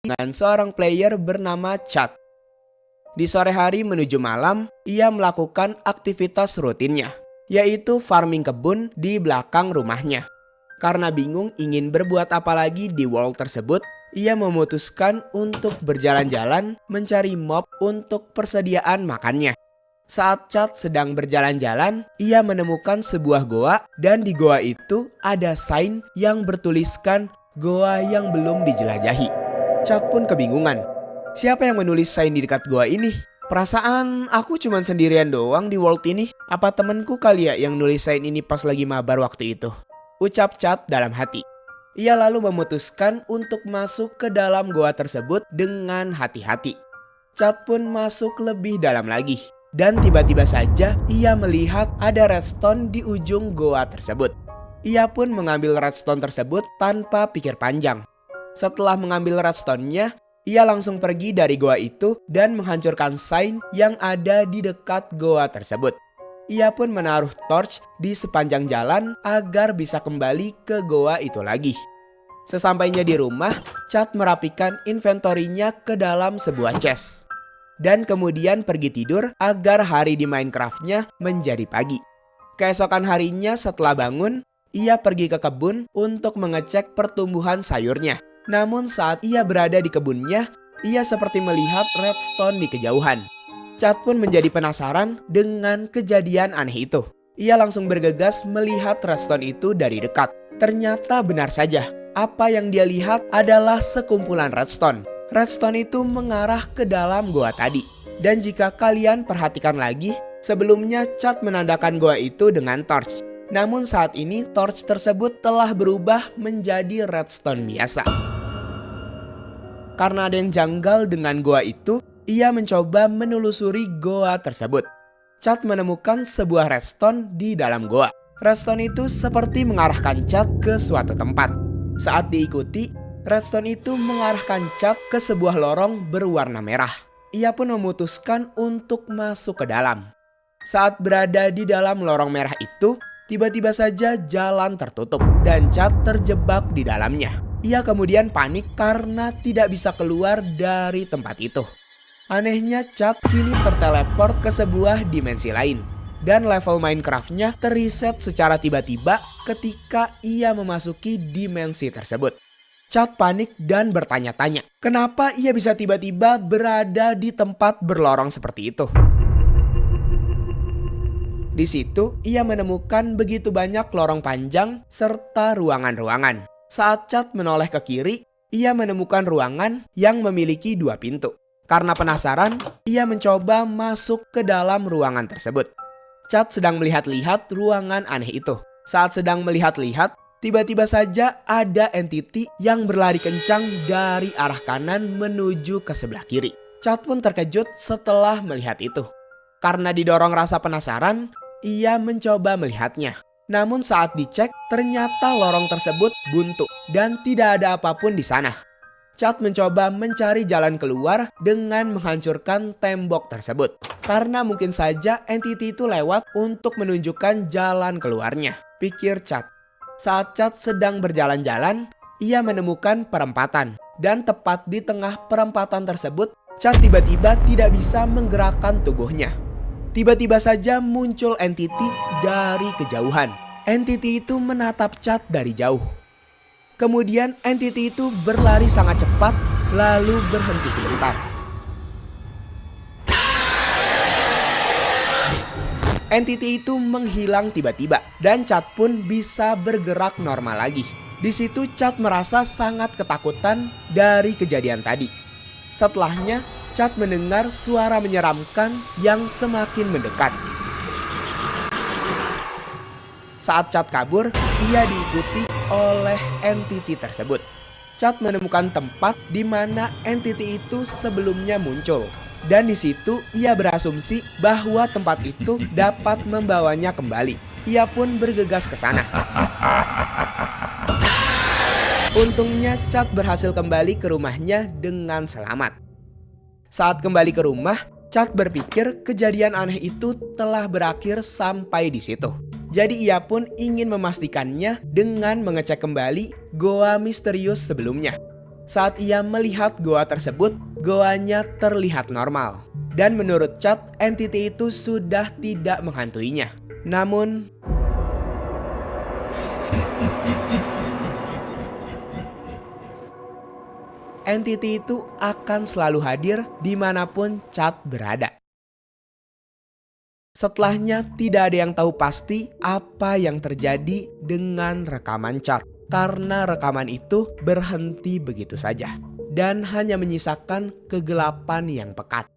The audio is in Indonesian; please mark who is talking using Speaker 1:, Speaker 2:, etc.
Speaker 1: dengan seorang player bernama Chad. Di sore hari menuju malam, ia melakukan aktivitas rutinnya, yaitu farming kebun di belakang rumahnya. Karena bingung ingin berbuat apa lagi di world tersebut, ia memutuskan untuk berjalan-jalan mencari mob untuk persediaan makannya. Saat Chad sedang berjalan-jalan, ia menemukan sebuah goa dan di goa itu ada sign yang bertuliskan goa yang belum dijelajahi. Chad pun kebingungan. Siapa yang menulis sign di dekat goa ini? Perasaan aku cuma sendirian doang di world ini. Apa temenku kali ya yang nulis sign ini pas lagi mabar waktu itu? Ucap Chad dalam hati. Ia lalu memutuskan untuk masuk ke dalam goa tersebut dengan hati-hati. Chad pun masuk lebih dalam lagi. Dan tiba-tiba saja ia melihat ada redstone di ujung goa tersebut. Ia pun mengambil redstone tersebut tanpa pikir panjang. Setelah mengambil redstone-nya, ia langsung pergi dari goa itu dan menghancurkan sign yang ada di dekat goa tersebut. Ia pun menaruh torch di sepanjang jalan agar bisa kembali ke goa itu lagi. Sesampainya di rumah, Chad merapikan inventorinya ke dalam sebuah chest. Dan kemudian pergi tidur agar hari di Minecraft-nya menjadi pagi. Keesokan harinya setelah bangun, ia pergi ke kebun untuk mengecek pertumbuhan sayurnya. Namun saat ia berada di kebunnya, ia seperti melihat redstone di kejauhan. Chad pun menjadi penasaran dengan kejadian aneh itu. Ia langsung bergegas melihat redstone itu dari dekat. Ternyata benar saja, apa yang dia lihat adalah sekumpulan redstone. Redstone itu mengarah ke dalam goa tadi. Dan jika kalian perhatikan lagi, sebelumnya Chad menandakan goa itu dengan torch. Namun saat ini torch tersebut telah berubah menjadi redstone biasa. Karena ada yang janggal dengan goa itu, ia mencoba menelusuri goa tersebut. Chad menemukan sebuah redstone di dalam goa. Redstone itu seperti mengarahkan Chad ke suatu tempat. Saat diikuti, redstone itu mengarahkan Chad ke sebuah lorong berwarna merah. Ia pun memutuskan untuk masuk ke dalam. Saat berada di dalam lorong merah itu, tiba-tiba saja jalan tertutup dan Chad terjebak di dalamnya. Ia kemudian panik karena tidak bisa keluar dari tempat itu. Anehnya Chad kini terteleport ke sebuah dimensi lain. Dan level Minecraft-nya terreset secara tiba-tiba ketika ia memasuki dimensi tersebut. Chad panik dan bertanya-tanya, kenapa ia bisa tiba-tiba berada di tempat berlorong seperti itu. Di situ, ia menemukan begitu banyak lorong panjang serta ruangan-ruangan. Saat Chad menoleh ke kiri, ia menemukan ruangan yang memiliki 2 pintu. Karena penasaran, ia mencoba masuk ke dalam ruangan tersebut. Chad sedang melihat-lihat ruangan aneh itu. Saat sedang melihat-lihat, tiba-tiba saja ada entity yang berlari kencang dari arah kanan menuju ke sebelah kiri. Chad pun terkejut setelah melihat itu. Karena didorong rasa penasaran, ia mencoba melihatnya. Namun saat dicek, ternyata lorong tersebut buntu dan tidak ada apapun di sana. Chad mencoba mencari jalan keluar dengan menghancurkan tembok tersebut. Karena mungkin saja entity itu lewat untuk menunjukkan jalan keluarnya, pikir Chad. Saat Chad sedang berjalan-jalan, ia menemukan perempatan. Dan tepat di tengah perempatan tersebut, Chad tiba-tiba tidak bisa menggerakkan tubuhnya. Tiba-tiba saja muncul entity dari kejauhan. Entity itu menatap Chad dari jauh. Kemudian entity itu berlari sangat cepat, lalu berhenti sebentar. Entity itu menghilang tiba-tiba dan Chad pun bisa bergerak normal lagi. Di situ Chad merasa sangat ketakutan dari kejadian tadi. Setelahnya, Chad mendengar suara menyeramkan yang semakin mendekat. Saat Chad kabur, ia diikuti oleh entity tersebut. Chad menemukan tempat di mana entity itu sebelumnya muncul. Dan di situ ia berasumsi bahwa tempat itu dapat membawanya kembali. Ia pun bergegas ke sana. Untungnya Chad berhasil kembali ke rumahnya dengan selamat. Saat kembali ke rumah, Chad berpikir kejadian aneh itu telah berakhir sampai di situ. Jadi ia pun ingin memastikannya dengan mengecek kembali goa misterius sebelumnya. Saat ia melihat goa tersebut, goanya terlihat normal. Dan menurut Chad, entiti itu sudah tidak menghantuinya. Namun, entiti itu akan selalu hadir dimanapun Chad berada. Setelahnya tidak ada yang tahu pasti apa yang terjadi dengan rekaman Chad. Karena rekaman itu berhenti begitu saja. Dan hanya menyisakan kegelapan yang pekat.